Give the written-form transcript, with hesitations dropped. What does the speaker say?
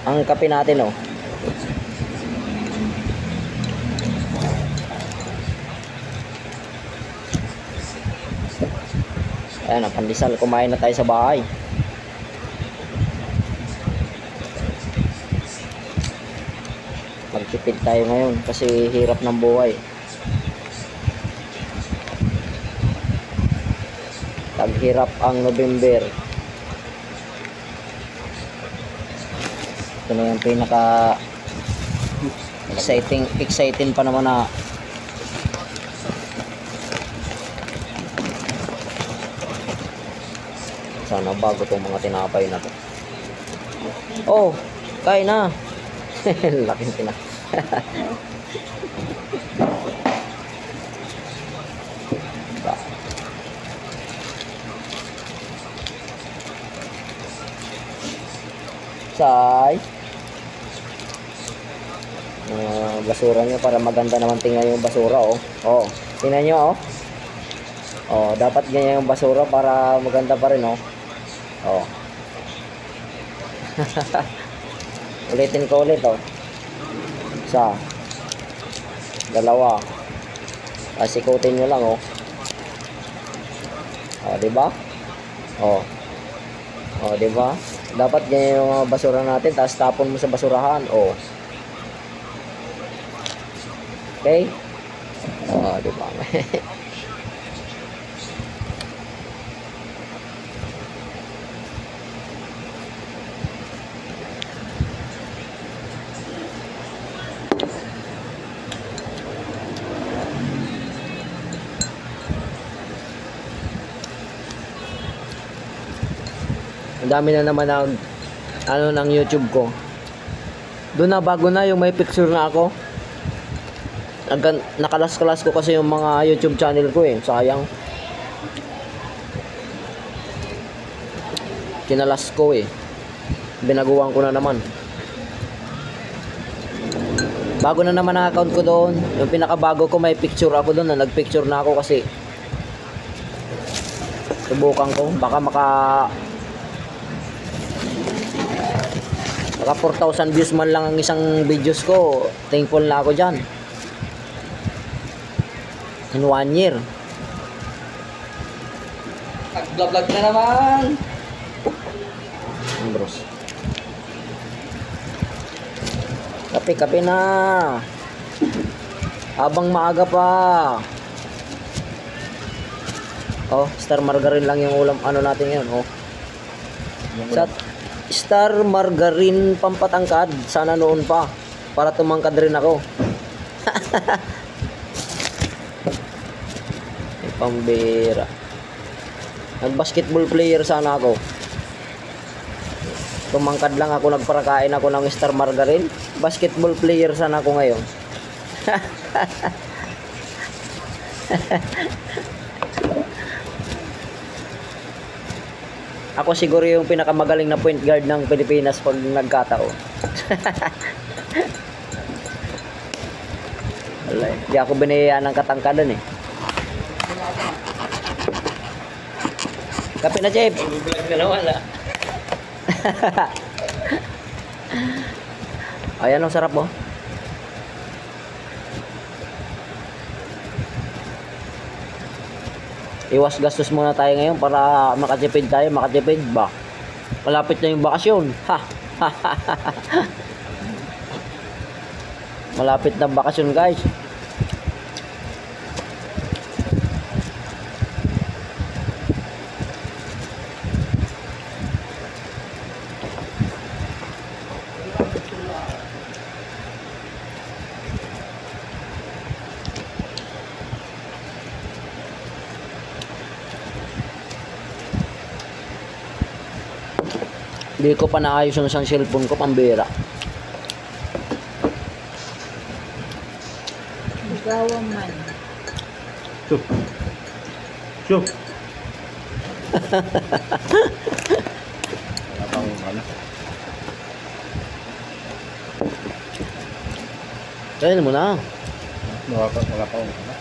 ang kape natin, oh. Ayan, ang pandesal. Kumain na tayo sa bahay. Magtipid tayo ngayon kasi hirap ng buhay. Taghirap ang November. Ito na yung pinaka exciting pa naman na sana bago tong mga tinapay na to. Oh, kain na. Laking tinapay. Say. Basura nyo para maganda naman tingnan yung basura, oh. Oh, tingnan nyo, oh. Oh, dapat ganyan yung basura para maganda pa rin, oh. Oh. Ulitin ko ulit, oh. Isa. Dalawa. Pasikutin nyo lang, oh. Oh, diba? Oh. Oh, diba? Dapat ganyan yung basura natin, tapos tapon mo sa basurahan, oh. Okay? Oh, diba? Ang dami na naman ng ng YouTube ko. Doon na bago na yung may picture na ako. Nakalas-kalas ko kasi yung mga YouTube channel ko, eh. Sayang. Kinalas ko, eh. Binaguan ko na naman. Bago na naman ang account ko doon. Yung pinakabago ko may picture ako doon. Nagpicture na ako kasi subukan ko. Baka maka 4,000 views man lang ang isang videos ko. Thankful na ako dyan. In 1 year. Nag-vlog na naman. Bros. Kape na. Habang maaga pa. Oh, star margarine lang yung ulam natin ngayon, oh. Sa star margarine pampatangkad, sana noon pa para tumangkad rin ako. Pambira. Nag-basketball player sana ako. Tumangkad lang ako, nagparakain ako ng star margarine. Basketball player sana ako ngayon. Ako siguro yung pinakamagaling na point guard ng Pilipinas pag nagkataon. Wala, di ako binayaan ng katangkadan, eh. Kape na, Jeff. Vlog na wala. Ayan, ang sarap, oh. Iwas gastos muna tayo ngayon para makatipid tayo. Makatipid ba? Malapit na yung bakasyon. Ha! Malapit na bakasyon, guys. Hindi ko pa naayos yung isang cellphone ko, pambira. Gawa man. Shoo. Shoo. Wala pang ano. Kainin mo na. Wala pang ano.